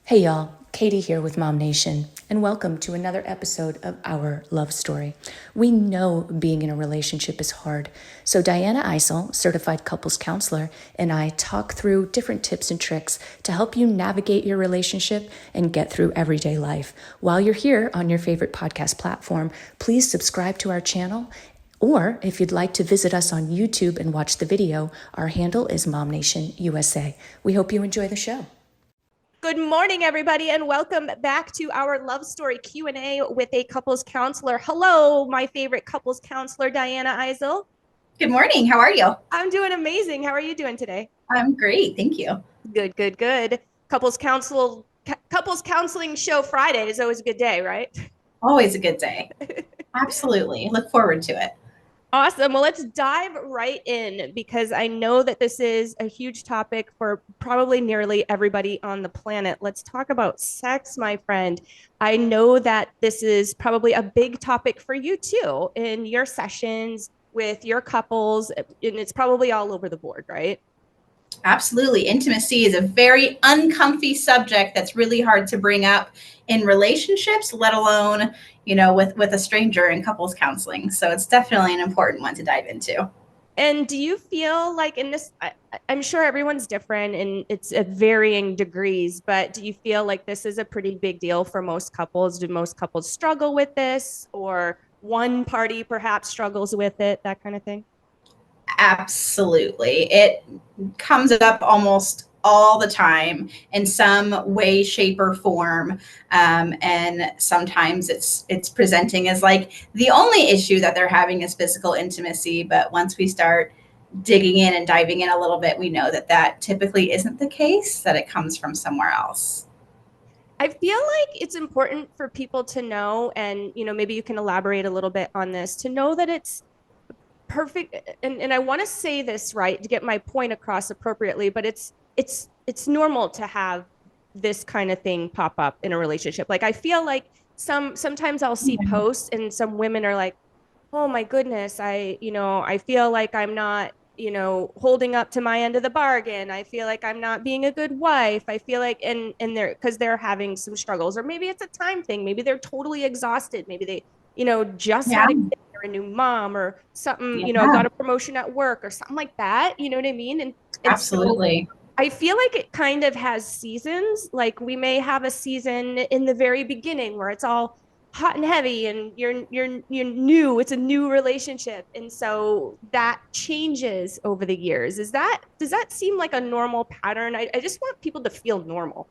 Hey y'all, Katie here with MOMnation, and welcome to another episode of Our Love Story. We know being in a relationship is hard, so Dyanna Eisel, certified couples counselor, and I talk through different tips and tricks to help you navigate your relationship and get through everyday life. While you're here on your favorite podcast platform, please subscribe to our channel. Or if you'd like to visit us on YouTube and watch the video, our handle is MOMnation USA. We hope you enjoy the show. Good morning, everybody, and welcome back to our Love Story Q&A with a couples counselor. Hello, my favorite couples counselor, Dyanna Eisel. Good morning. How are you? I'm doing amazing. How are you doing today? I'm great. Thank you. Good. Couples counseling show Friday is always a good day, right? Always a good day. Absolutely. Look forward to it. Awesome. Well, let's dive right in because I know that this is a huge topic for probably nearly everybody on the planet. Let's talk about sex, my friend. I know that this is probably a big topic for you too in your sessions with your couples, and it's probably all over the board, right? Absolutely. Intimacy is a very uncomfy subject that's really hard to bring up in relationships, let alone, with a stranger in couples counseling. So it's definitely an important one to dive into. And do you feel like in this, I'm sure everyone's different and it's at varying degrees, but do you feel like this is a pretty big deal for most couples? Do most couples struggle with this, or one party perhaps struggles with it, that kind of thing? Absolutely. It comes up almost all the time in some way, shape, or form. And sometimes it's presenting as like the only issue that they're having is physical intimacy. But once we start digging in and diving in a little bit, we know that that typically isn't the case, that it comes from somewhere else. I feel like it's important for people to know, and maybe you can elaborate a little bit on this, to know that it's perfect. And I want to say this right to get my point across appropriately, but it's normal to have this kind of thing pop up in a relationship. Like I feel like sometimes I'll see posts and some women are like, oh my goodness, I feel like I'm not, holding up to my end of the bargain. I feel like I'm not being a good wife. I feel like, and they're, because they're having some struggles, or maybe it's a time thing. Maybe they're totally exhausted. Maybe they, just Yeah. had a kid or a new mom or something, Yeah. got a promotion at work or something like that. You know what I mean? And so Absolutely. I feel like it kind of has seasons. Like we may have a season in the very beginning where it's all hot and heavy and you're new, it's a new relationship, and so that changes over the years. Does that seem like a normal pattern? I just want people to feel normal.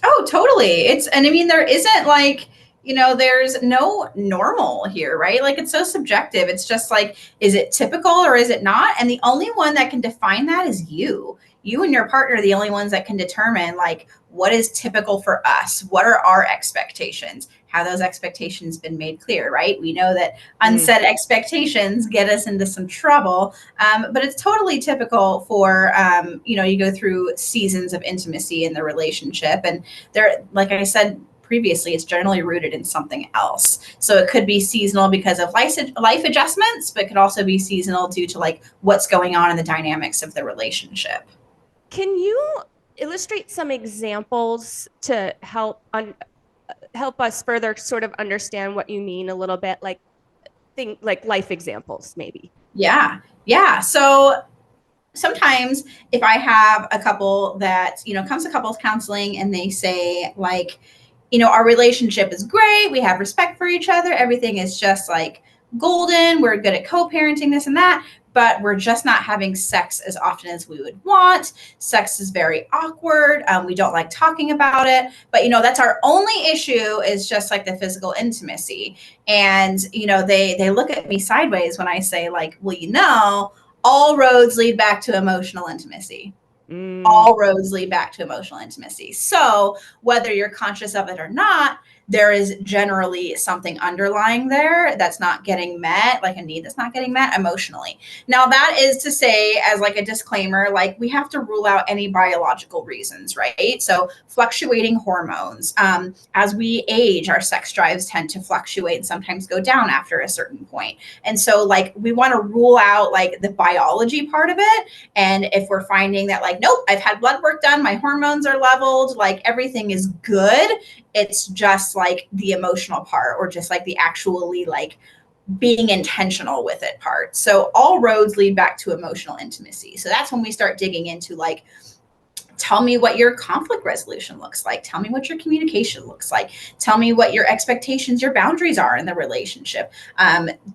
Oh, totally. And I mean, there isn't like, there's no normal here, right? Like it's so subjective. It's just like, is it typical or is it not? And the only one that can define that is you. You and your partner are the only ones that can determine like what is typical for us. What are our expectations? Have those expectations been made clear, right? We know that unset expectations get us into some trouble, but it's totally typical for, you go through seasons of intimacy in the relationship. And there, like I said previously, it's generally rooted in something else. So it could be seasonal because of life adjustments, but it could also be seasonal due to like what's going on in the dynamics of the relationship. Can you illustrate some examples to help us further sort of understand what you mean a little bit, like think like life examples maybe? Yeah. So sometimes if I have a couple that, comes to couples counseling and they say like, our relationship is great. We have respect for each other. Everything is just like golden. We're good at co-parenting, this and that, but we're just not having sex as often as we would want. Sex is very awkward. We don't like talking about it, but that's our only issue is just like the physical intimacy. And, they look at me sideways when I say like, well, all roads lead back to emotional intimacy. All roads lead back to emotional intimacy. So whether you're conscious of it or not, there is generally something underlying there that's not getting met, like a need that's not getting met emotionally. Now, that is to say, as like a disclaimer, like we have to rule out any biological reasons, right? So fluctuating hormones. As we age, our sex drives tend to fluctuate and sometimes go down after a certain point. And so like we want to rule out like the biology part of it. And if we're finding that like, nope, I've had blood work done, my hormones are leveled, like everything is good, it's just like the emotional part, or just like the actually like being intentional with it part. So all roads lead back to emotional intimacy. So that's when we start digging into like, tell me what your conflict resolution looks like. Tell me what your communication looks like. Tell me what your expectations, your boundaries are in the relationship.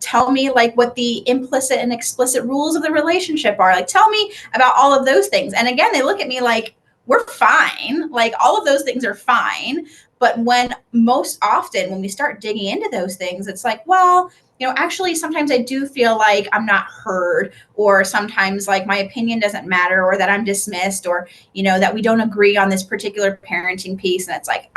Tell me like what the implicit and explicit rules of the relationship are. Like, tell me about all of those things. And again, they look at me like, we're fine. Like all of those things are fine. But most often when we start digging into those things, it's like, well, actually sometimes I do feel like I'm not heard, or sometimes like my opinion doesn't matter, or that I'm dismissed, or, that we don't agree on this particular parenting piece. And it's like,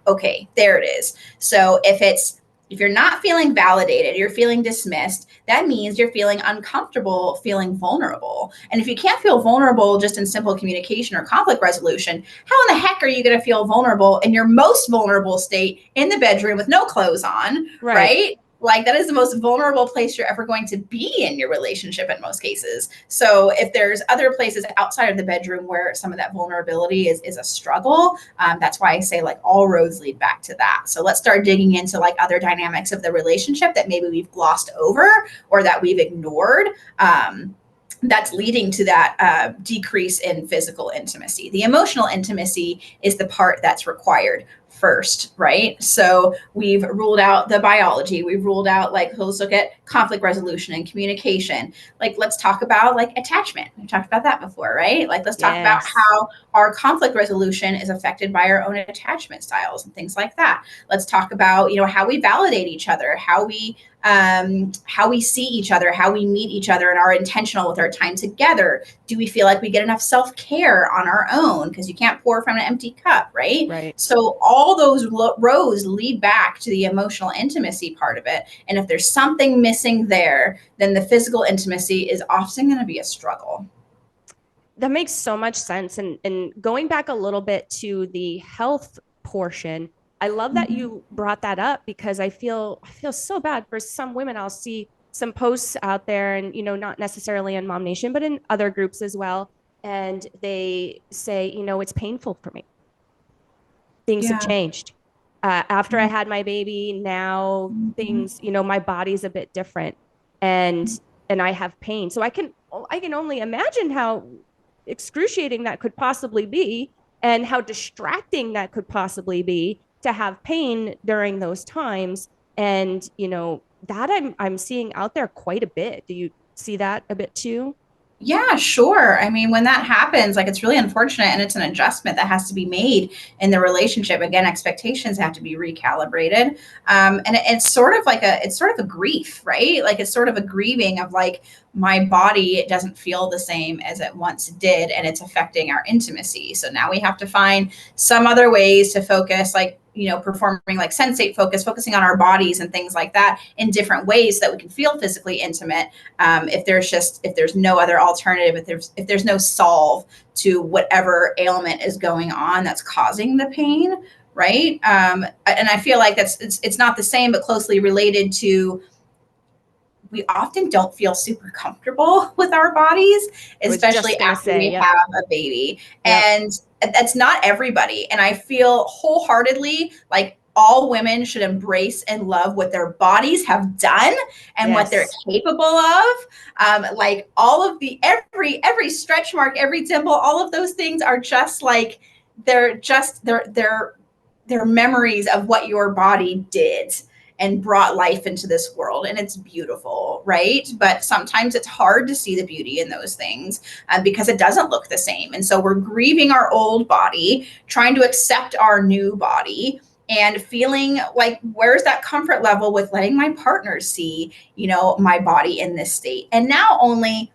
okay, there it is. So if you're not feeling validated, you're feeling dismissed, that means you're feeling uncomfortable, feeling vulnerable. And if you can't feel vulnerable just in simple communication or conflict resolution, how in the heck are you going to feel vulnerable in your most vulnerable state in the bedroom with no clothes on, right? Like that is the most vulnerable place you're ever going to be in your relationship in most cases. So if there's other places outside of the bedroom where some of that vulnerability is a struggle, that's why I say like all roads lead back to that. So let's start digging into like other dynamics of the relationship that maybe we've glossed over or that we've ignored. That's leading to that decrease in physical intimacy. The emotional intimacy is the part that's required first, right? So we've ruled out the biology. We've ruled out like, let's look at conflict resolution and communication. Like, let's talk about like attachment. We've talked about that before, right? Like, let's talk about how our conflict resolution is affected by our own attachment styles and things like that. Let's talk about, how we validate each other, how we see each other, how we meet each other, and are intentional with our time together. Do we feel like we get enough self-care on our own? Because you can't pour from an empty cup, right? So all those rows lead back to the emotional intimacy part of it. And if there's something missing there, then the physical intimacy is often going to be a struggle. That makes so much sense. And going back a little bit to the health portion, I love that you brought that up, because I feel so bad for some women. I'll see some posts out there, and not necessarily in MOMnation, but in other groups as well, and they say, it's painful for me. Things have changed after I had my baby. Now things, my body's a bit different, and I have pain. So I can only imagine how excruciating that could possibly be, and how distracting that could possibly be to have pain during those times. And that I'm seeing out there quite a bit. Do you see that a bit too? Yeah, sure. I mean, when that happens, like it's really unfortunate, and it's an adjustment that has to be made in the relationship. Again, expectations have to be recalibrated. And it's sort of a grief, right? Like it's sort of a grieving of like, my body doesn't feel the same as it once did, and it's affecting our intimacy. So now we have to find some other ways to focus, like, performing like sensate focusing on our bodies and things like that in different ways so that we can feel physically intimate. If there's no other alternative, if there's no solve to whatever ailment is going on that's causing the pain, right? And I feel like it's not the same, but closely related to, we often don't feel super comfortable with our bodies, especially after we have a baby. And that's not everybody. And I feel wholeheartly like all women should embrace and love what their bodies have done and what they're capable of. Like all of every stretch mark, every dimple, all of those things are just like, they're memories of what your body did and brought life into this world. And it's beautiful, right? But sometimes it's hard to see the beauty in those things because it doesn't look the same. And so we're grieving our old body, trying to accept our new body, and feeling like, where's that comfort level with letting my partner see, my body in this state? And now only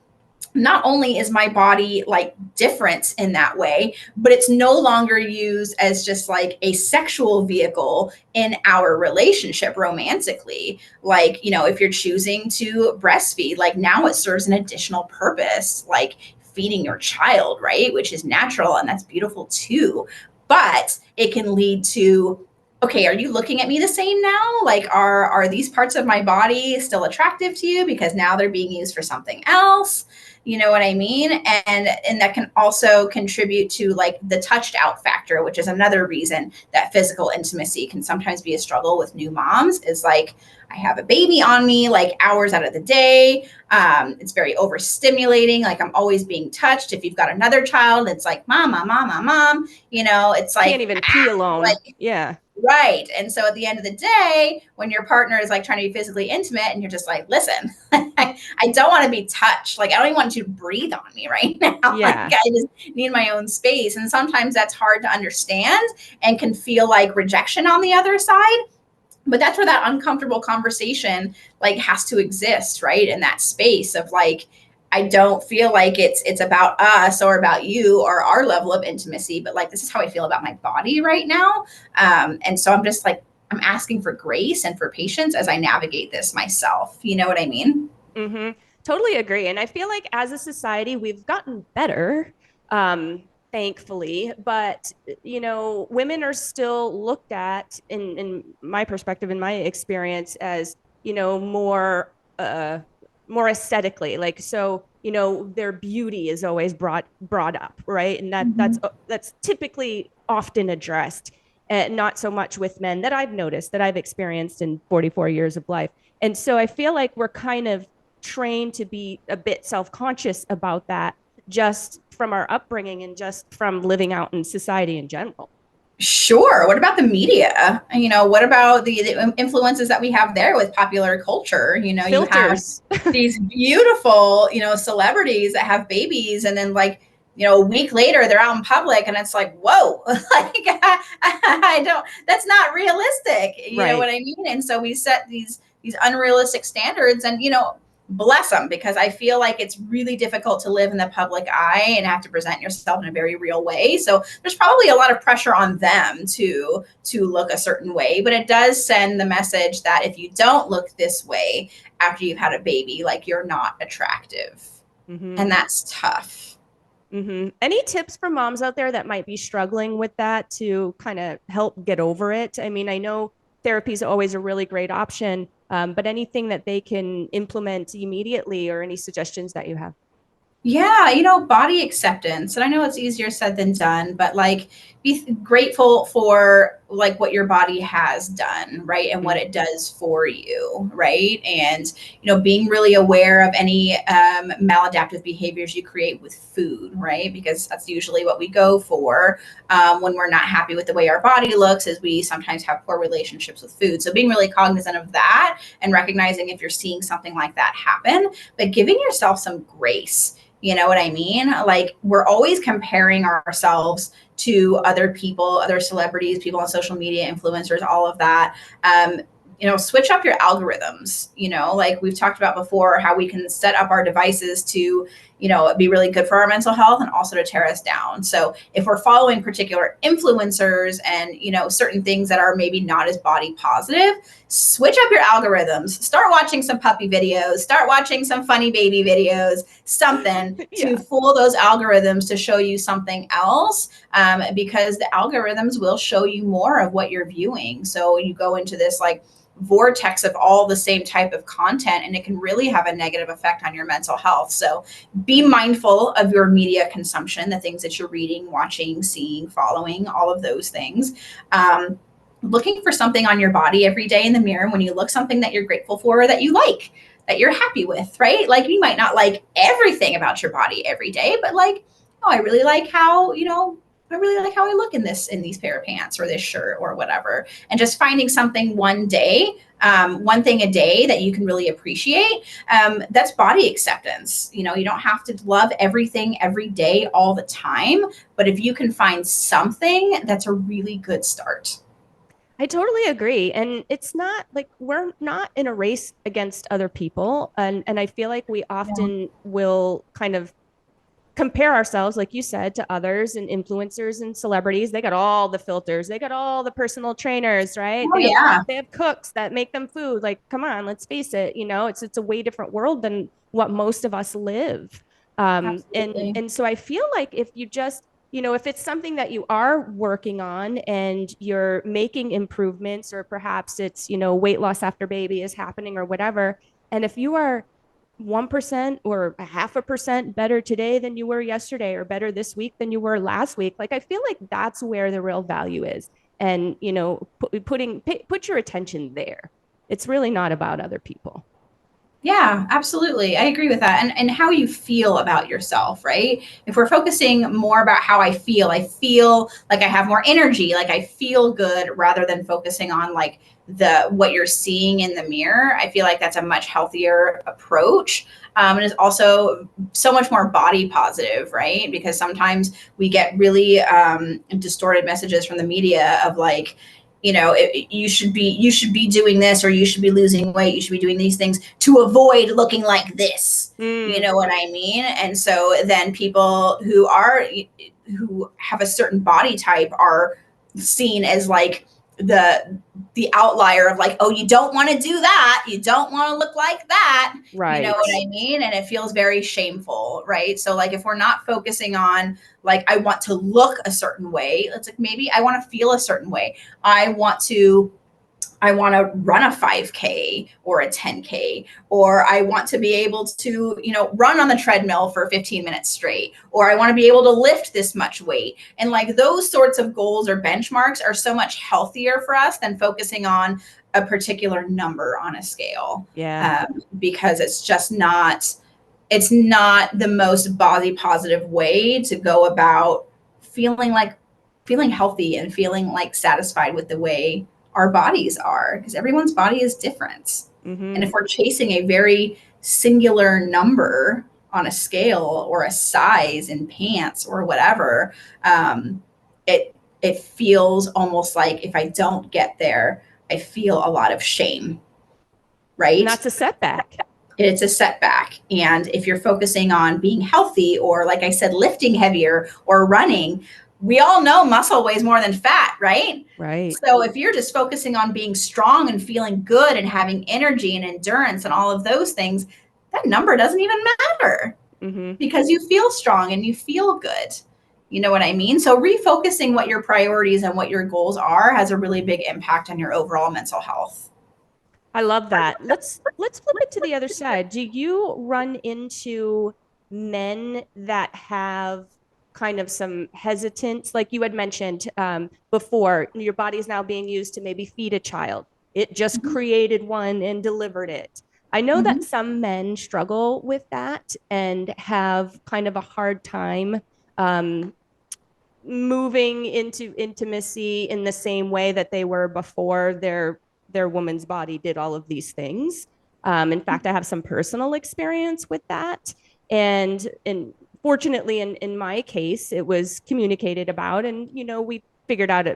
not only is my body like different in that way, but it's no longer used as just like a sexual vehicle in our relationship romantically. Like, if you're choosing to breastfeed, like now it serves an additional purpose, like feeding your child, right? Which is natural and that's beautiful too. But it can lead to, okay, are you looking at me the same now? Like, are these parts of my body still attractive to you because now they're being used for something else? You know what I mean? And that can also contribute to like the touched out factor, which is another reason that physical intimacy can sometimes be a struggle with new moms. Is like, I have a baby on me like hours out of the day. It's very overstimulating. Like I'm always being touched. If you've got another child, it's like mama, mama, mom. It's Can't like even pee alone. like Yeah. right. And so at the end of the day, when your partner is like trying to be physically intimate and you're just like, listen, I don't want to be touched. Like, I don't even want you to breathe on me right now. Like, Yeah. I just need my own space. And sometimes that's hard to understand and can feel like rejection on the other side. But that's where that uncomfortable conversation like has to exist, right? In that space of like, I don't feel like it's about us or about you or our level of intimacy, but like this is how I feel about my body right now. And so I'm just like, I'm asking for grace and for patience as I navigate this myself. You know what I mean? Mm-hmm. Totally agree. And I feel like as a society, we've gotten better, thankfully, but women are still looked at in my perspective, in my experience, as, more aesthetically. Like, so, their beauty is always brought up, right? And Mm-hmm. that's typically often addressed. Not so much with men that I've noticed, that I've experienced in 44 years of life. And so I feel like we're kind of trained to be a bit self-conscious about that, just from our upbringing and just from living out in society in general. Sure. What about the media? What about the influences that we have there with popular culture? You have Filters. these beautiful, celebrities that have babies, and then like, a week later they're out in public, and it's like, whoa, like I don't. That's not realistic. You know Right. what I mean? And so we set these unrealistic standards, and bless them, because I feel like it's really difficult to live in the public eye and have to present yourself in a very real way. So there's probably a lot of pressure on them to look a certain way, but it does send the message that if you don't look this way after you've had a baby, like you're not attractive. Mm-hmm. And that's tough. Mm-hmm. Any tips for moms out there that might be struggling with that to kind of help get over it? I mean, I know therapy is always a really great option, but anything that they can implement immediately, or any suggestions that you have? Yeah, body acceptance. And I know it's easier said than done, but like be grateful for like what your body has done, right? And what Mm-hmm. it does for you, right? And being really aware of any maladaptive behaviors you create with food, right? Because that's usually what we go for when we're not happy with the way our body looks, is we sometimes have poor relationships with food. So being really cognizant of that and recognizing if you're seeing something like that happen, but giving yourself some grace. You know what I mean? Like, we're always comparing ourselves to other people, other celebrities, people on social media, influencers, all of that. Switch up your algorithms. Like we've talked about before, how we can set up our devices to, be really good for our mental health and also to tear us down. So if we're following particular influencers and, certain things that are maybe not as body positive, switch up your algorithms. Start watching some puppy videos, start watching some funny baby videos, something to Yeah. fool those algorithms to show you something else, because the algorithms will show you more of what you're viewing. So you go into this like vortex of all the same type of content, and it can really have a negative effect on your mental health. So be mindful of your media consumption, the things that you're reading, watching, seeing, following, all of those things. Looking for something on your body every day in the mirror, when you look, something that you're grateful for, that you like, that you're happy with, right? Like, you might not like everything about your body every day, but like, oh, I really like how, I really like how I look in these pair of pants or this shirt or whatever. And just finding something one day, one thing a day that you can really appreciate. That's body acceptance. You don't have to love everything every day all the time, but if you can find something, that's a really good start. I totally agree. And it's not like we're not in a race against other people. And I feel like we Yeah. often will kind of compare ourselves, like you said, to others and influencers and celebrities. They got all the filters, they got all the personal trainers, right? Oh yeah, They have cooks that make them food. Like, come on, let's face it, it's a way different world than what most of us live. absolutely. And so I feel like if you just if it's something that you are working on and you're making improvements, or perhaps it's, weight loss after baby is happening or whatever, and if you are 1% or a half a percent better today than you were yesterday, or better this week than you were last week, like I feel like that's where the real value is. And, put your attention there. It's really not about other people. Yeah, absolutely. I agree with that. And how you feel about yourself, right? If we're focusing more about how I feel like I have more energy, like I feel good, rather than focusing on like the what you're seeing in the mirror. I feel like that's a much healthier approach. And it's also so much more body positive, right? Because sometimes we get really distorted messages from the media of like, you should be doing this, or you should be losing weight, you should be doing these things to avoid looking like this. You Mm, know what I mean? And so then people who have a certain body type are seen as like the outlier of like, oh, you don't want to do that, you don't want to look like that. You know right. what I mean? And it feels very shameful, right? So like if we're not focusing on like I want to look a certain way, it's like maybe I want to feel a certain way. I want to run a 5K or a 10K, or I want to be able to, run on the treadmill for 15 minutes straight, or I want to be able to lift this much weight. And like those sorts of goals or benchmarks are so much healthier for us than focusing on a particular number on a scale, Yeah. because it's not the most body positive way to go about feeling healthy and feeling like satisfied with the way our bodies are, because everyone's body is different. And Mm-hmm. if we're chasing a very singular number on a scale or a size in pants or whatever, it feels almost like if I don't get there, I feel a lot of shame, And right? that's a setback. It's a setback. And if you're focusing on being healthy, or like I said, lifting heavier or running, we all know muscle weighs more than fat, right? Right. So if you're just focusing on being strong and feeling good and having energy and endurance and all of those things, that number doesn't even matter, Mm-hmm. because you feel strong and you feel good. You know what I mean? So refocusing what your priorities and what your goals are has a really big impact on your overall mental health. I love that. Let's flip it to the other side. Do you run into men that have kind of some hesitance, like you had mentioned before? Your body is now being used to maybe feed a child. It just Mm-hmm. created one and delivered it. I know that Mm-hmm. some men struggle with that and have kind of a hard time um, moving into intimacy in the same way that they were before their woman's body did all of these things. In fact, I have some personal experience with that, and fortunately, in my case, it was communicated about, and we figured out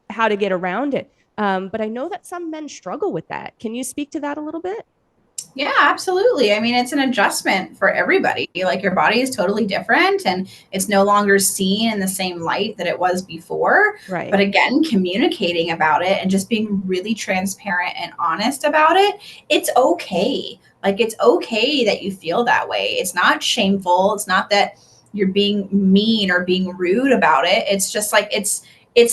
how to get around it. But I know that some men struggle with that. Can you speak to that a little bit? Yeah, absolutely. I mean, it's an adjustment for everybody. Like your body is totally different and it's no longer seen in the same light that it was before. But Right. again, communicating about it and just being really transparent and honest about it, it's okay. Like it's okay that you feel that way. It's not shameful. It's not that you're being mean or being rude about it. It's just like it's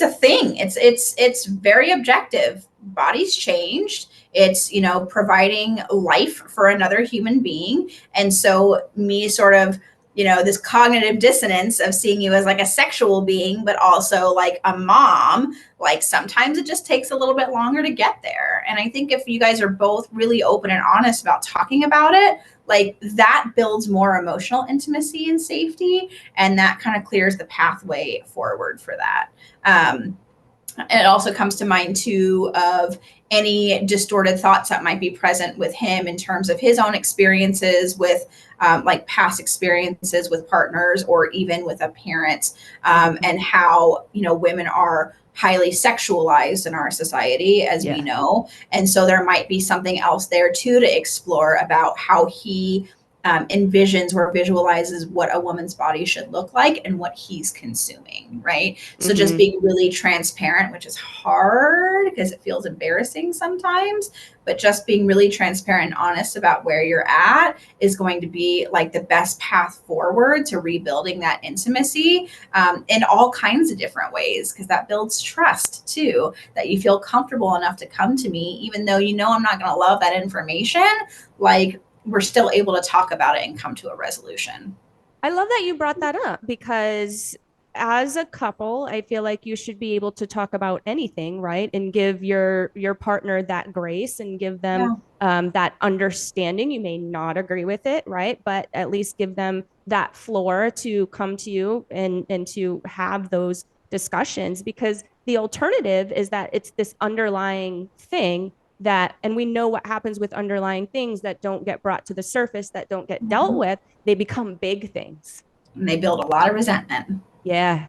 a thing. It's very objective. Bodies changed. It's providing life for another human being. And so me sort of this cognitive dissonance of seeing you as like a sexual being but also like a mom, like sometimes it just takes a little bit longer to get there. And I think if you guys are both really open and honest about talking about it, like that builds more emotional intimacy and safety, and that kind of clears the pathway forward for that. um, It also comes to mind too of any distorted thoughts that might be present with him in terms of his own experiences with like past experiences with partners or even with a parent, and how, you know, women are highly sexualized in our society, as we know. And so there might be something else there too to explore about how he envisions or visualizes what a woman's body should look like and what he's consuming, right? So just being really transparent, which is hard because it feels embarrassing sometimes, but just being really transparent and honest about where you're at is going to be like the best path forward to rebuilding that intimacy, in all kinds of different ways, because that builds trust too, that you feel comfortable enough to come to me, even though you know I'm not going to love that information. Like, we're still able to talk about it and come to a resolution. I love that you brought that up because as a couple, I feel like you should be able to talk about anything, right? And give your partner that grace and give them that understanding. You may not agree with it, right? But at least give them that floor to come to you and to have those discussions, because the alternative is that it's this underlying thing that, and we know what happens with underlying things that don't get brought to the surface, that don't get dealt with, they become big things. And they build a lot of resentment. Yeah.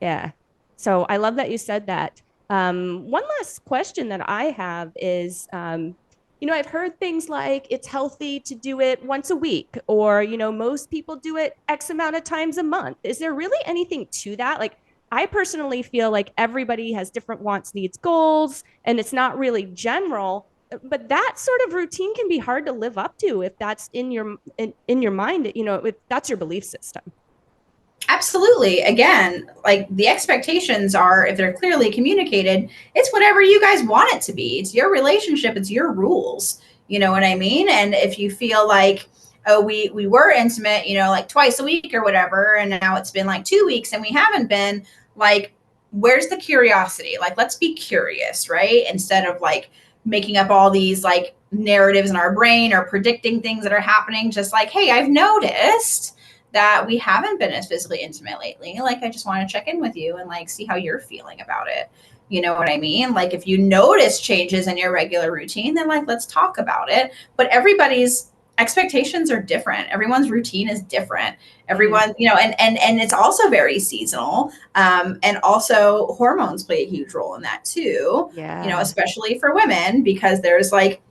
Yeah. So I love that you said that. One last question that I have is, I've heard things like it's healthy to do it once a week, or, most people do it X amount of times a month. Is there really anything to that? Like, I personally feel like everybody has different wants, needs, goals, and it's not really general. But that sort of routine can be hard to live up to if that's in your mind, if that's your belief system. Absolutely. Again, like the expectations are, if they're clearly communicated, it's whatever you guys want it to be. It's your relationship, it's your rules. You know what I mean? And if you feel like, oh, we were intimate, you know, like twice a week or whatever, and now it's been like 2 weeks and we haven't been, like, where's the curiosity? Like, let's be curious, right? Instead of like making up all these like narratives in our brain or predicting things that are happening, just like, hey, I've noticed that we haven't been as physically intimate lately. Like, I just want to check in with you and like see how you're feeling about it. You know what I mean? Like, if you notice changes in your regular routine, then like, let's talk about it. But everybody's expectations are different. Everyone's routine is different. Everyone, you know, and it's also very seasonal. And also hormones play a huge role in that too. Yeah. You know, especially for women, because there's like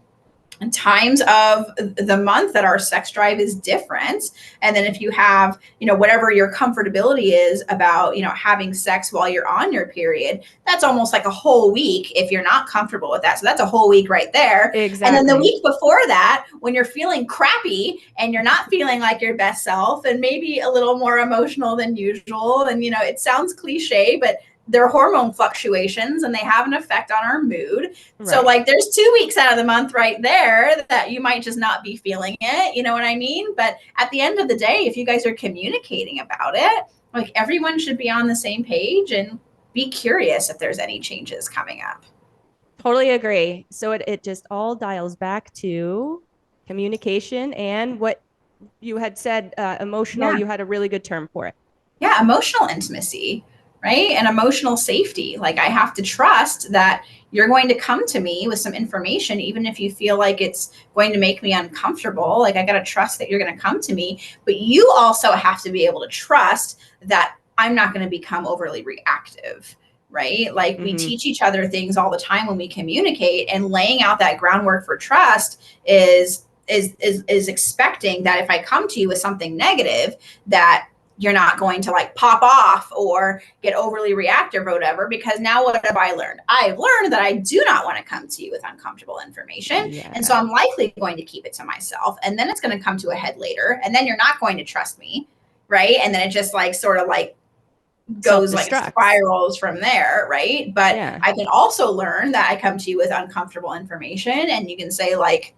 times of the month that our sex drive is different. And then if you have, you know, whatever your comfortability is about, you know, having sex while you're on your period, that's almost like a whole week if you're not comfortable with that. So that's a whole week right there. Exactly. And then the week before that, when you're feeling crappy and you're not feeling like your best self and maybe a little more emotional than usual, and, you know, it sounds cliche, but they're hormone fluctuations and they have an effect on our mood. Right. So like, there's 2 weeks out of the month right there that you might just not be feeling it. You know what I mean? But at the end of the day, if you guys are communicating about it, like, everyone should be on the same page and be curious if there's any changes coming up. Totally agree. So it just all dials back to communication and what you had said, emotional. You had a really good term for it. Yeah, emotional intimacy, right? And emotional safety. Like, I have to trust that you're going to come to me with some information, even if you feel like it's going to make me uncomfortable. Like, I got to trust that you're going to come to me, but you also have to be able to trust that I'm not going to become overly reactive, right? Like, we teach each other things all the time when we communicate, and laying out that groundwork for trust is expecting that if I come to you with something negative, that you're not going to like pop off or get overly reactive or whatever, because now what have I learned? I've learned that I do not want to come to you with uncomfortable information. Yeah. And so I'm likely going to keep it to myself, and then it's going to come to a head later, and then you're not going to trust me. Right. And then it just like sort of like goes like spirals from there. Right. But I can also learn that I come to you with uncomfortable information, and you can say like,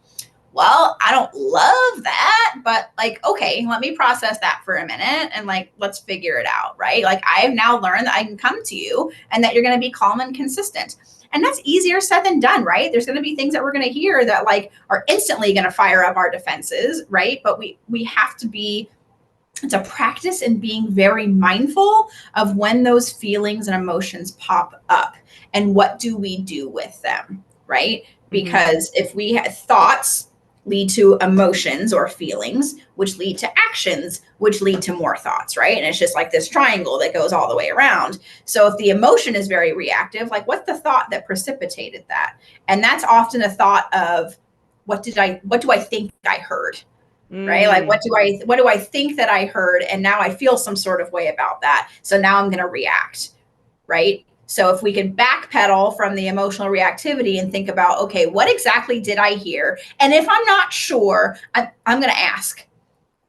well, I don't love that, but like, okay, let me process that for a minute and like, let's figure it out, right? Like, I have now learned that I can come to you and that you're going to be calm and consistent. And that's easier said than done, right? There's going to be things that we're going to hear that like are instantly going to fire up our defenses, right? But we have to be It's a practice in being very mindful of when those feelings and emotions pop up and what do we do with them, right? Because if we have thoughts lead to emotions or feelings, which lead to actions, which lead to more thoughts, right? And it's just like this triangle that goes all the way around. So if the emotion is very reactive, like what's the thought that precipitated that? And that's often a thought of what do I think I heard? Right? Like what do I think that I heard? And now I feel some sort of way about that. So now I'm going to react, right? So if we can backpedal from the emotional reactivity and think about, okay, what exactly did I hear? And if I'm not sure, I'm going to ask.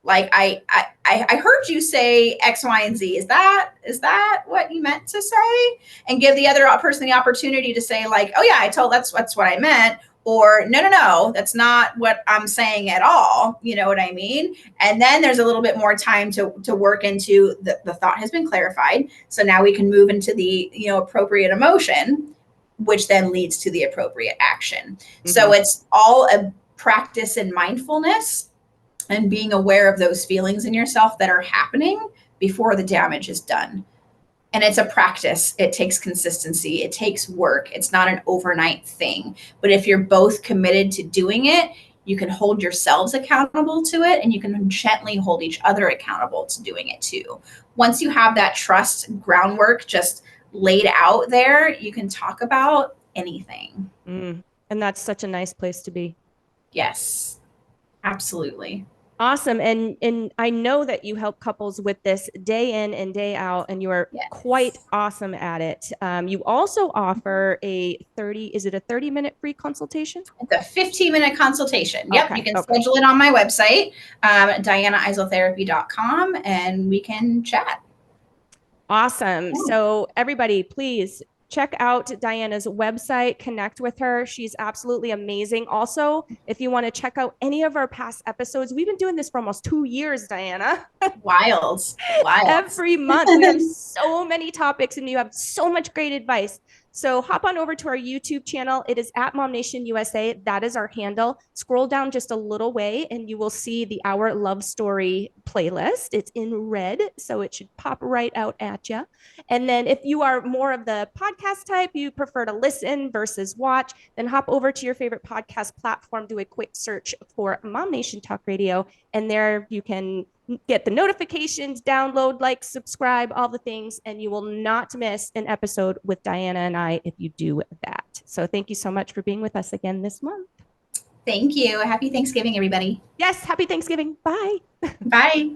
Like I heard you say X, Y, and Z. Is that what you meant to say? And give the other person the opportunity to say like, oh yeah, that's what I meant. Or no, that's not what I'm saying at all. You know what I mean? And then there's a little bit more time to work into the thought has been clarified. So now we can move into the, appropriate emotion, which then leads to the appropriate action. So it's all a practice in mindfulness and being aware of those feelings in yourself that are happening before the damage is done. And it's a practice. It takes consistency. It takes work. It's not an overnight thing. But if you're both committed to doing it, you can hold yourselves accountable to it and you can gently hold each other accountable to doing it too. Once you have that trust groundwork just laid out there, you can talk about anything. And that's such a nice place to be. Yes, absolutely. Awesome. And I know that you help couples with this day in and day out, and you are quite awesome at it. You also offer a 30-minute free consultation? It's a 15-minute consultation. Yep. You can schedule it on my website, DyannaEiselTherapy.com, and we can chat. Awesome. So everybody, please check out Dyanna's website, connect with her. She's absolutely amazing. Also, if you want to check out any of our past episodes, we've been doing this for almost 2 years, Dyanna. Wild. Every month we have so many topics and you have so much great advice. So hop on over to our YouTube channel. It is at MOMnation USA. That is our handle. Scroll down just a little way and you will see the Our Love Story playlist. It's in red, so it should pop right out at you. And then if you are more of the podcast type, you prefer to listen versus watch, then hop over to your favorite podcast platform, do a quick search for MOMnation Talk Radio, and there you can get the notifications, download, like, subscribe, all the things, and you will not miss an episode with Dyanna and I if you do that. So thank you so much for being with us again this month. Thank you. Happy Thanksgiving, everybody. Yes, happy Thanksgiving. Bye. Bye.